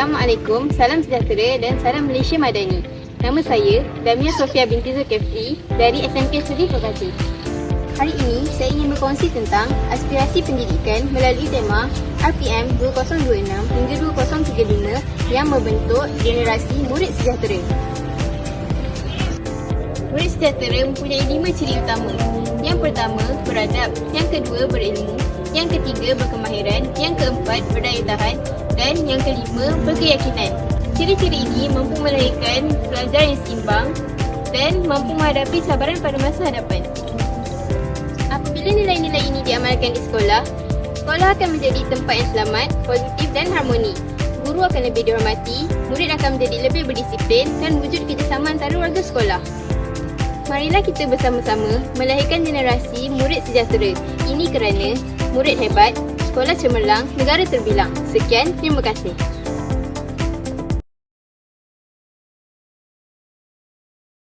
Assalamualaikum, salam sejahtera dan salam Malaysia Madani. Nama saya Damia Sofia binti Zulkifli dari SMK Seri Pekati. Hari ini saya ingin berkongsi tentang aspirasi pendidikan melalui tema RPM 2026 hingga 2035 yang membentuk generasi murid sejahtera. Murid sejahtera mempunyai 5 ciri utama. Yang pertama, beradab. Yang kedua, berilmu. Yang ketiga, berkemahiran. Yang keempat, berdaya tahan. Dan yang kelima, berkeyakinan. Ciri-ciri ini mampu melahirkan pelajar yang seimbang dan mampu menghadapi cabaran pada masa hadapan. Apabila nilai-nilai ini diamalkan di sekolah, sekolah akan menjadi tempat yang selamat, positif dan harmoni. Guru akan lebih dihormati, murid akan menjadi lebih berdisiplin dan wujud kerjasama antara warga sekolah. Marilah kita bersama-sama melahirkan generasi murid sejahtera. Ini kerana murid hebat, sekolah cemerlang, negara terbilang. Sekian, terima kasih.